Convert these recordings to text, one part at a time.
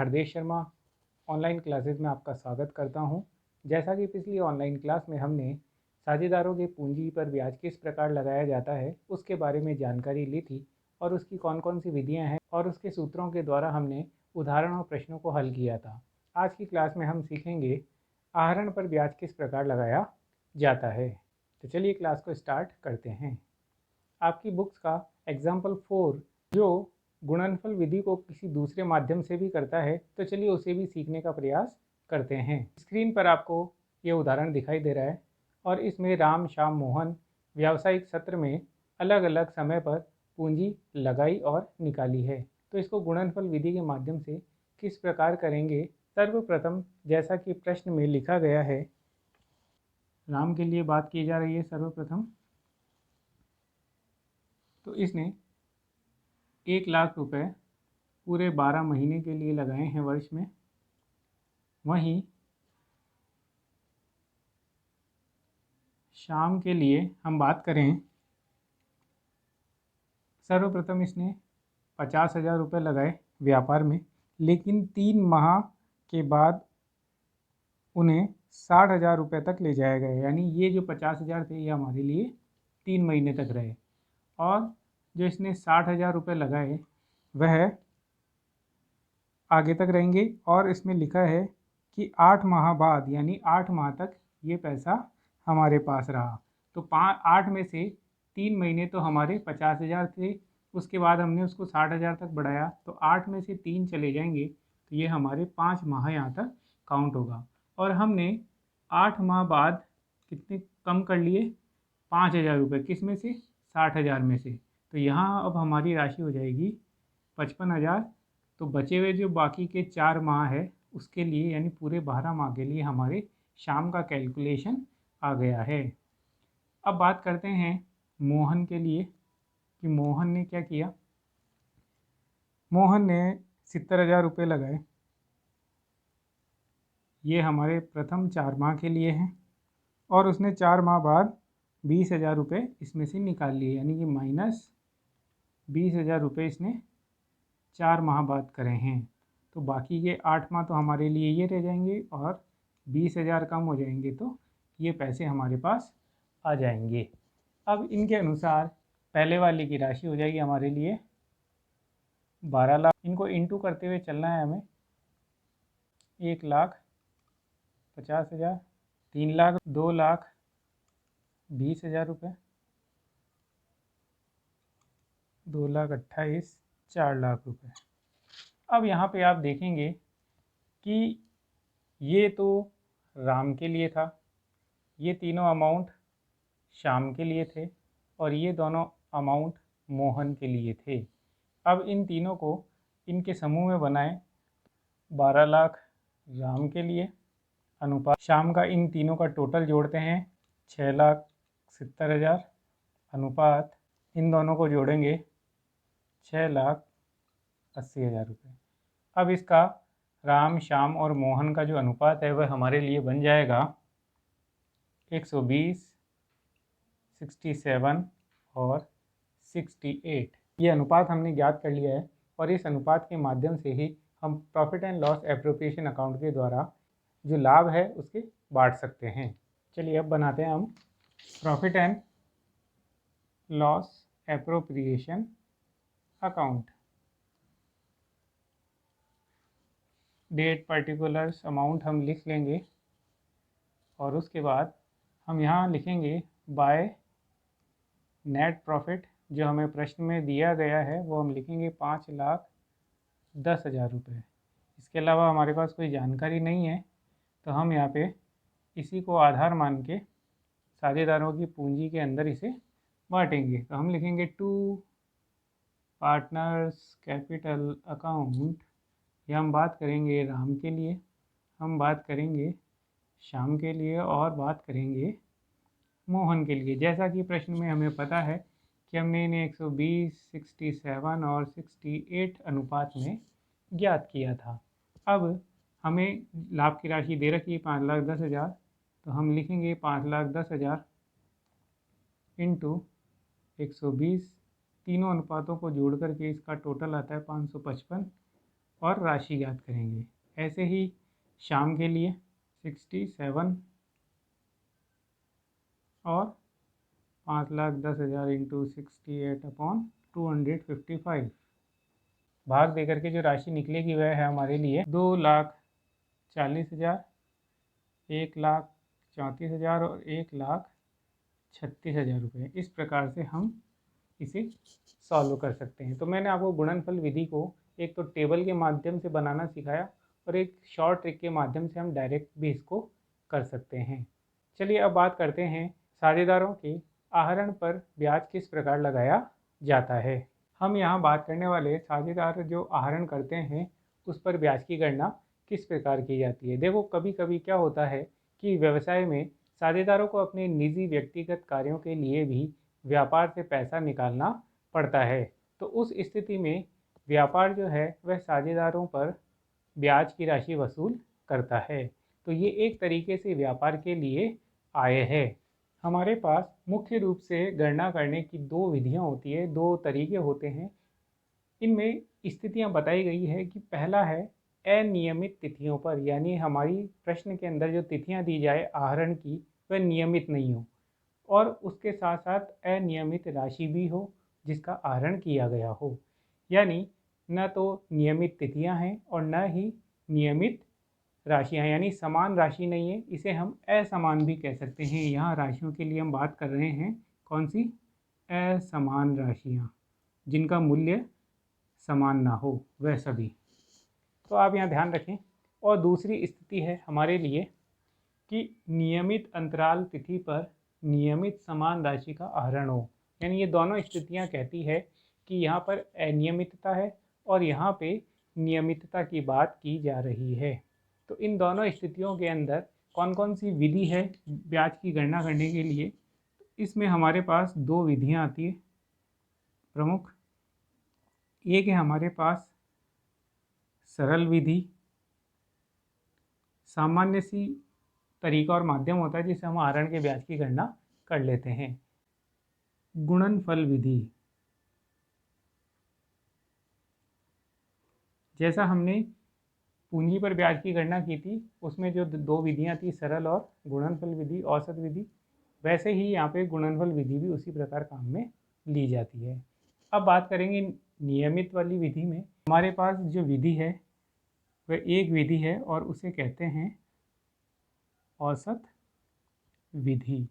Hardesh Sharma online classes में आपका स्वागत करता हूं। जैसा कि पिछली ऑनलाइन क्लास में हमने साझेदारों की पूंजी पर ब्याज किस प्रकार लगाया जाता है उसके बारे में जानकारी ली थी और उसकी कौन कौन सी विधियां हैं और उसके सूत्रों के द्वारा हमने उदाहरण और प्रश्नों को हल किया था। आज की क्लास में हम सीखेंगे आहरण पर ब्याज किस प्रकार लगाया जाता है। तो चलिए क्लास को स्टार्ट करते हैं। आपकी बुक्स का एग्जाम्पल 4 जो गुणनफल विधि को किसी दूसरे माध्यम से भी करता है, तो चलिए उसे भी सीखने का प्रयास करते हैं। स्क्रीन पर आपको ये उदाहरण दिखाई दे रहा है और इसमें राम, श्याम, मोहन व्यावसायिक सत्र में अलग अलग समय पर पूंजी लगाई और निकाली है। तो इसको गुणनफल विधि के माध्यम से किस प्रकार करेंगे। सर्वप्रथम जैसा कि प्रश्न में लिखा गया है, राम के लिए बात की जा रही है सर्वप्रथम, तो इसने 1,00,000 रुपये पूरे 12 महीने के लिए लगाए हैं वर्ष में। वहीं शाम के लिए हम बात करें, सर्वप्रथम इसने 50,000 रुपये लगाए व्यापार में, लेकिन 3 माह के बाद उन्हें 60,000 रुपये तक ले जाया गया। यानी ये जो 50,000 थे ये हमारे लिए 3 महीने तक रहे और जो इसने 60,000 रुपये लगाए वह आगे तक रहेंगे। और इसमें लिखा है कि 8 माह बाद यानी 8 माह तक ये पैसा हमारे पास रहा। तो 8 में से 3 महीने तो हमारे 50,000 थे, उसके बाद हमने उसको 60,000 तक बढ़ाया, तो 8 में से 3 चले जाएंगे, तो ये हमारे 5 माह यहाँ तक काउंट होगा। और हमने 8 माह बाद कितने कम कर लिए, 5,000 रुपये, किस में से, 60,000 में से। तो यहाँ अब हमारी राशि हो जाएगी 55,000। तो बचे हुए जो बाकी के 4 माह है उसके लिए यानी पूरे 12 माह के लिए हमारे शाम का कैलकुलेशन आ गया है। अब बात करते हैं मोहन के लिए कि मोहन ने क्या किया। मोहन ने 70,000 रुपये लगाए, ये हमारे प्रथम 4 माह के लिए हैं। और उसने 4 माह बाद 20,000 रुपये इसमें से निकाल लिए, यानी कि माइनस 20,000 रुपये इसने 4 माह बाद करे हैं। तो बाकी के 8 माह तो हमारे लिए ये रह जाएंगे और 20,000 कम हो जाएंगे, तो ये पैसे हमारे पास आ जाएंगे। अब इनके अनुसार पहले वाले की राशि हो जाएगी हमारे लिए 12 लाख। इनको इंटू करते हुए चलना है हमें। 1,50,000, 3 लाख, 2,20,000 रुपये, 2,28,000, 4 लाख रुपये। अब यहाँ पे आप देखेंगे कि ये तो राम के लिए था, ये तीनों अमाउंट शाम के लिए थे और ये दोनों अमाउंट मोहन के लिए थे। अब इन तीनों को इनके समूह में बनाएं। 12 लाख राम के लिए अनुपात शाम का, इन तीनों का टोटल जोड़ते हैं 6,70,000 अनुपात इन दोनों को जोड़ेंगे 6,80,000 रुपये। अब इसका राम, श्याम और मोहन का जो अनुपात है वह हमारे लिए बन जाएगा 120, 67 और 68। ये अनुपात हमने ज्ञात कर लिया है और इस अनुपात के माध्यम से ही हम profit and loss appropriation account के द्वारा जो लाभ है उसके बांट सकते हैं। चलिए अब बनाते हैं हम profit and loss appropriation account. Date, particulars, amount हम लिख लेंगे और उसके बाद हम यहाँ लिखेंगे बाय नेट प्रॉफिट। जो हमें प्रश्न में दिया गया है वो हम लिखेंगे 5,10,000 रुपये। इसके अलावा हमारे पास कोई जानकारी नहीं है, तो हम यहाँ पे इसी को आधार मान के साझेदारों की पूंजी के अंदर इसे बांटेंगे। तो हम लिखेंगे टू पार्टनर्स कैपिटल अकाउंट। यह हम बात करेंगे राम के लिए, हम बात करेंगे श्याम के लिए और बात करेंगे मोहन के लिए। जैसा कि प्रश्न में हमें पता है कि हमने इन्हें 120, 67 और 68 अनुपात में ज्ञात किया था। अब हमें लाभ की राशि दे रखी है 5,10,000, तो हम लिखेंगे 5,10,000 इंटू 120, तीनों अनुपातों को जोड़ करके इसका टोटल आता है 555 और राशि ज्ञात करेंगे। ऐसे ही शाम के लिए 67 और 5,10,000 इंटू 68/255 भाग देकर के जो राशि निकलेगी वह है हमारे लिए 2,40,000, 1,34,000 और 1,36,000 रुपये। इस प्रकार से हम इसे सॉल्व कर सकते हैं। तो मैंने आपको गुणनफल विधि को एक तो टेबल के माध्यम से बनाना सिखाया और एक शॉर्ट ट्रिक के माध्यम से हम डायरेक्ट भी इसको कर सकते हैं। चलिए अब बात करते हैं साझेदारों के आहरण पर ब्याज किस प्रकार लगाया जाता है। हम यहाँ बात करने वाले साझेदार जो आहरण करते हैं उस पर ब्याज की गणना किस प्रकार की जाती है। देखो कभी कभी क्या होता है कि व्यवसाय में साझेदारों को अपने निजी व्यक्तिगत कार्यों के लिए भी व्यापार से पैसा निकालना पड़ता है। तो उस स्थिति में व्यापार जो है वह साझेदारों पर ब्याज की राशि वसूल करता है। तो ये एक तरीके से व्यापार के लिए आय है। हमारे पास मुख्य रूप से गणना करने की दो विधियां होती है, दो तरीके होते हैं। इनमें स्थितियां बताई गई है कि पहला है अनियमित तिथियों पर, यानी हमारी प्रश्न के अंदर जो तिथियां दी जाए आहरण की वह नियमित नहीं हो और उसके साथ साथ अनियमित राशि भी हो जिसका आहरण किया गया हो। यानी न तो नियमित तिथियां हैं और न ही नियमित राशियां, यानी समान राशि नहीं है, इसे हम असमान भी कह सकते हैं। यहाँ राशियों के लिए हम बात कर रहे हैं कौन सी, असमान राशियाँ जिनका मूल्य समान ना हो वह सभी। तो आप यहाँ ध्यान रखें। और दूसरी स्थिति है हमारे लिए कि नियमित अंतराल तिथि पर नियमित समान राशि का आहरण हो। यानी ये दोनों स्थितियाँ कहती है कि यहाँ पर अनियमितता है और यहाँ पे नियमितता की बात की जा रही है। तो इन दोनों स्थितियों के अंदर कौन कौन सी विधि है ब्याज की गणना करने के लिए। इसमें हमारे पास दो विधियाँ आती है प्रमुख। एक है हमारे पास सरल विधि, सामान्य सी तरीका और माध्यम होता है जिससे हम आहरण के ब्याज की गणना कर लेते हैं। गुणनफल विधि, जैसा हमने पूंजी पर ब्याज की गणना की थी उसमें जो दो विधियां थी सरल और गुणनफल विधि, औसत विधि, वैसे ही यहाँ पे गुणनफल विधि भी उसी प्रकार काम में ली जाती है। अब बात करेंगे नियमित वाली विधि में। हमारे पास जो विधि है वह एक विधि है और उसे कहते हैं औसत विधि।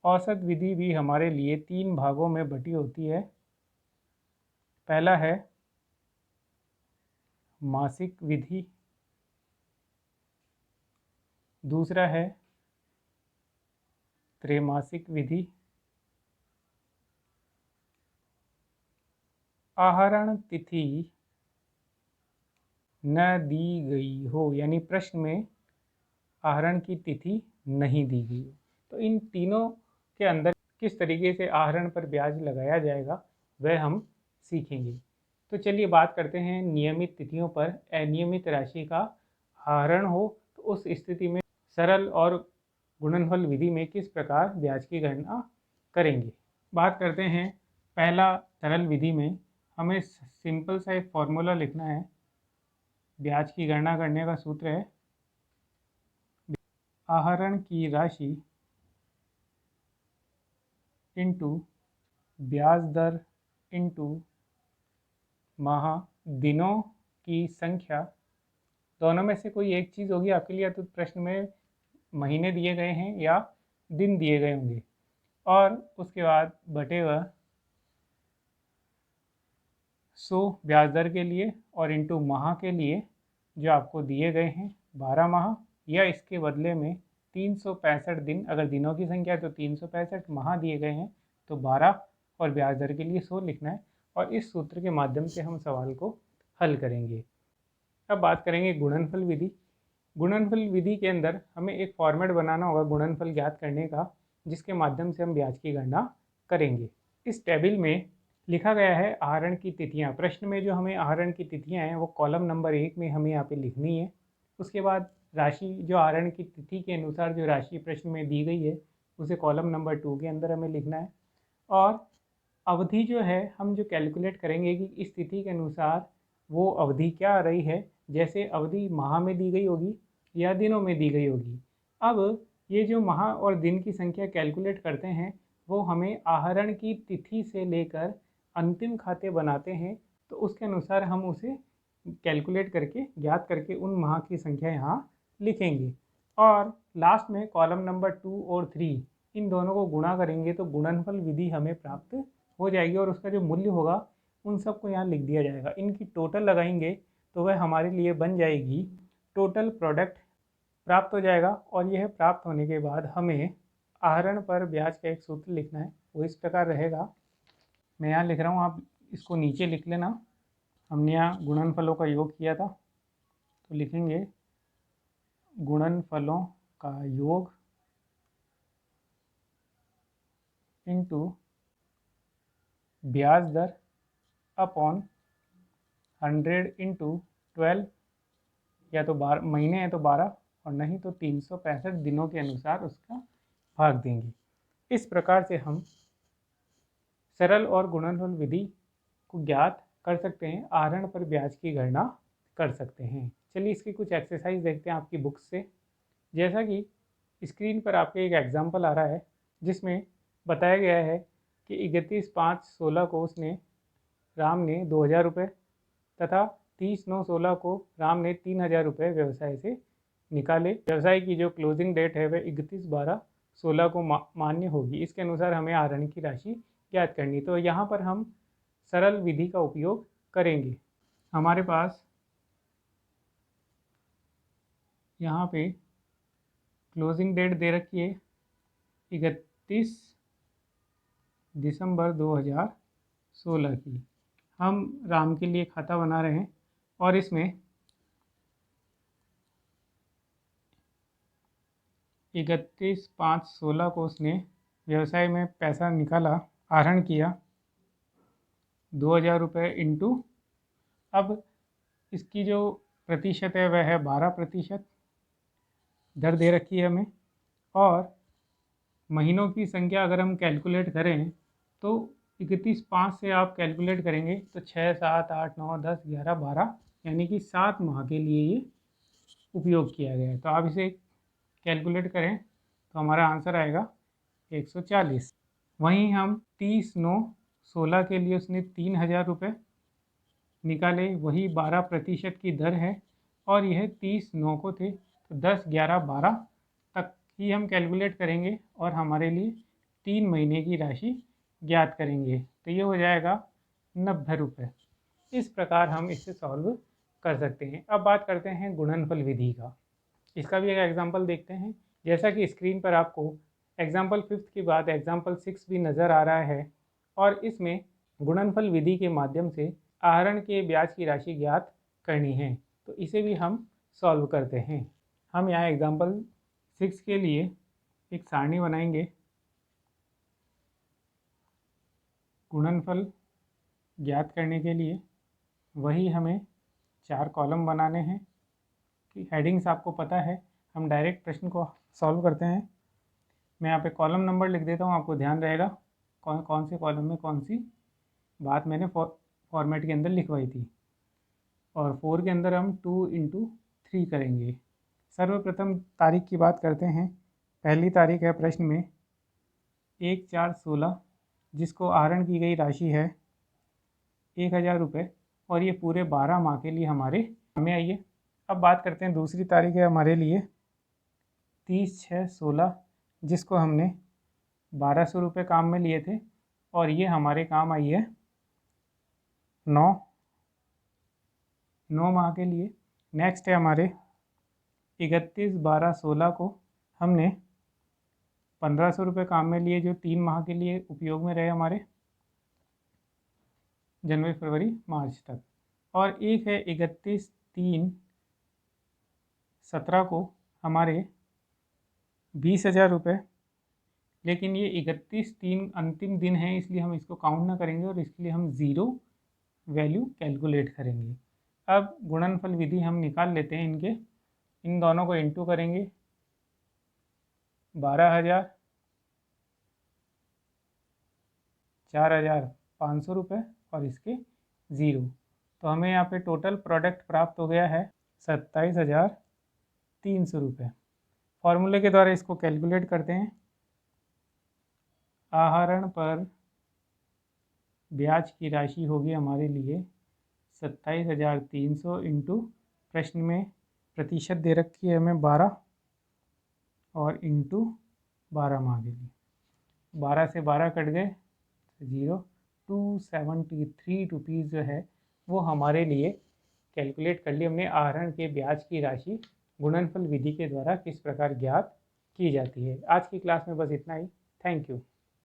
औसत विधि भी हमारे लिए तीन भागों में बटी होती है। पहला है मासिक विधि, दूसरा है त्रैमासिक विधि। आहरण तिथि न दी गई हो, यानी प्रश्न में आहरण की तिथि नहीं दी गई हो, तो इन तीनों के अंदर किस तरीके से आहरण पर ब्याज लगाया जाएगा वह हम सीखेंगे। तो चलिए बात करते हैं नियमित तिथियों पर अनियमित राशि का आहरण हो तो उस स्थिति में सरल और गुणनफल विधि में किस प्रकार ब्याज की गणना करेंगे। बात करते हैं पहला सरल विधि में। हमें सिंपल सा एक फॉर्मूला लिखना है। ब्याज की गणना करने का सूत्र है आहरण की राशि इंटू ब्याज दर इंटू माह दिनों की संख्या। दोनों में से कोई एक चीज़ होगी आपके लिए, या तो प्रश्न में महीने दिए गए हैं या दिन दिए गए होंगे, और उसके बाद बटे वह 100 ब्याज दर के लिए और इंटू माह के लिए जो आपको दिए गए हैं 12 माह, या इसके बदले में 365 दिन, अगर दिनों की संख्या है तो 365, माह दिए गए हैं तो 12 और ब्याज दर के लिए 100 लिखना है। और इस सूत्र के माध्यम से हम सवाल को हल करेंगे। अब बात करेंगे गुणनफल विधि। गुणनफल विधि के अंदर हमें एक फॉर्मेट बनाना होगा गुणनफल ज्ञात करने का, जिसके माध्यम से हम ब्याज की गणना करेंगे। इस टेबल में लिखा गया है आहरण की तिथियां। प्रश्न में जो हमें आहरण की तिथियां हैं वो कॉलम नंबर 1 में हमें यहाँ पे लिखनी है। उसके बाद राशि जो आहरण की तिथि के अनुसार जो राशि प्रश्न में दी गई है उसे कॉलम नंबर 2 के अंदर हमें लिखना है। और अवधि जो है हम जो कैलकुलेट करेंगे कि इस तिथि के अनुसार वो अवधि क्या आ रही है, जैसे अवधि माह में दी गई होगी या दिनों में दी गई होगी। अब ये जो माह और दिन की संख्या कैलकुलेट करते हैं वो हमें आहरण की तिथि से लेकर अंतिम खाते बनाते हैं, तो उसके अनुसार हम उसे कैलकुलेट करके ज्ञात करके उन माह की संख्या यहाँ लिखेंगे। और लास्ट में कॉलम नंबर 2 और 3 इन दोनों को गुणा करेंगे तो गुणनफल विधि हमें प्राप्त हो जाएगी और उसका जो मूल्य होगा उन सबको यहाँ लिख दिया जाएगा। इनकी टोटल लगाएंगे तो वह हमारे लिए बन जाएगी टोटल प्रोडक्ट प्राप्त हो जाएगा। और यह प्राप्त होने के बाद हमें आहरण पर ब्याज का एक सूत्र लिखना है, वो इस प्रकार रहेगा। मैं यहाँ लिख रहा हूँ, आप इसको नीचे लिख लेना। हमने यहाँ गुणनफलों का योग किया था तो लिखेंगे गुणनफलों का योग इनटू ब्याज दर अपॉन 100 इंटू 12, या तो 12 महीने हैं तो 12 और नहीं तो 365 दिनों के अनुसार उसका भाग देंगे। इस प्रकार से हम सरल और गुणनफल विधि को ज्ञात कर सकते हैं, आहरण पर ब्याज की गणना कर सकते हैं। चलिए इसकी कुछ एक्सरसाइज देखते हैं आपकी बुक से। जैसा कि स्क्रीन पर आपके एक एग्जाम्पल आ रहा है जिसमें बताया गया है कि 31/5/16 को राम ने 2000 रुपये तथा 30/9/16 को राम ने 3000 रुपये व्यवसाय से निकाले। व्यवसाय की जो क्लोजिंग डेट है वह 31/12/16 को मान्य होगी। इसके अनुसार हमें आहरण की राशि ज्ञात करनी। तो यहाँ पर हम सरल विधि का उपयोग करेंगे। हमारे पास यहाँ पे क्लोजिंग डेट दे रखी है 31 दिसंबर 2016 की। हम राम के लिए खाता बना रहे हैं और इसमें 31/5/16 को उसने व्यवसाय में पैसा निकाला, आहरण किया 2000 रुपये इंटू, अब इसकी जो प्रतिशत है वह है 12%, दर दे रखी है हमें। और महीनों की संख्या अगर हम कैलकुलेट करें तो 31/5 से आप कैलकुलेट करेंगे तो 6, 7, 8, 9, 10, 11, 12 यानी कि 7 माह के लिए ये उपयोग किया गया है। तो आप इसे कैलकुलेट करें तो हमारा आंसर आएगा 140। वहीं हम 30/9/16 के लिए उसने 3000 रुपये निकाले, वही 12% की दर है और यह 30/9 को थे तो 10, 11, 12 तक ही हम कैलकुलेट करेंगे और हमारे लिए 3 महीने की राशि ज्ञात करेंगे। तो ये हो जाएगा 90 रुपये। इस प्रकार हम इसे सॉल्व कर सकते हैं। अब बात करते हैं गुणनफल विधि का। इसका भी एक एग्जाम्पल देखते हैं। जैसा कि स्क्रीन पर आपको एग्जाम्पल 5 के बाद एग्जाम्पल 6 भी नज़र आ रहा है और इसमें गुणनफल विधि के माध्यम से आहरण के ब्याज की राशि ज्ञात करनी है। तो इसे भी हम सॉल्व करते हैं। हम यहाँ एग्जाम्पल 6 के लिए एक सारणी बनाएंगे। गुणनफल ज्ञात करने के लिए वही हमें 4 कॉलम बनाने हैं कि हेडिंग्स आपको पता है। हम डायरेक्ट प्रश्न को सॉल्व करते हैं। मैं यहाँ पे कॉलम नंबर लिख देता हूँ, आपको ध्यान रहेगा कौन कौन से कॉलम में कौन सी बात मैंने फॉर्मेट के अंदर लिखवाई थी। और 4 के अंदर हम 2 × 3 करेंगे। सर्वप्रथम तारीख की बात करते हैं। पहली तारीख है प्रश्न में 1/4/16 जिसको आहरण की गई राशि है 1000 रुपये और ये पूरे 12 माह के लिए हमारे हमें आइए। अब बात करते हैं दूसरी तारीख है हमारे लिए 30/6/16 जिसको हमने 1200 रुपये काम में लिए थे और ये हमारे काम आई है 9 माह के लिए। नेक्स्ट है हमारे 31/12/16 को हमने 1500 रुपये काम में लिए जो 3 माह के लिए उपयोग में रहे हमारे जनवरी, फरवरी, मार्च तक। और एक है 31/3/17 को हमारे 20,000 रुपये, लेकिन ये 31/3 अंतिम दिन है इसलिए हम इसको काउंट ना करेंगे और इसके लिए हम ज़ीरो वैल्यू कैलकुलेट करेंगे। अब गुणनफल विधि हम निकाल लेते हैं इनके, इन दोनों को इंटू करेंगे 12,000, 4,500 रुपये और इसके ज़ीरो। तो हमें यहाँ पे टोटल प्रोडक्ट प्राप्त हो गया है 27,300 रुपये। फॉर्मूले के द्वारा इसको कैलकुलेट करते हैं। आहरण पर ब्याज की राशि होगी हमारे लिए 27,300 इंटू, प्रश्न में प्रतिशत दे रखी है हमें 12 और इंटू 12 मांगे लिए। 12 से 12 कट गए, 273 रुपीज़ जो है वो हमारे लिए कैलकुलेट कर ली हमने। आहरण के ब्याज की राशि गुणनफल विधि के द्वारा किस प्रकार ज्ञात की जाती है। आज की क्लास में बस इतना ही। Thank you.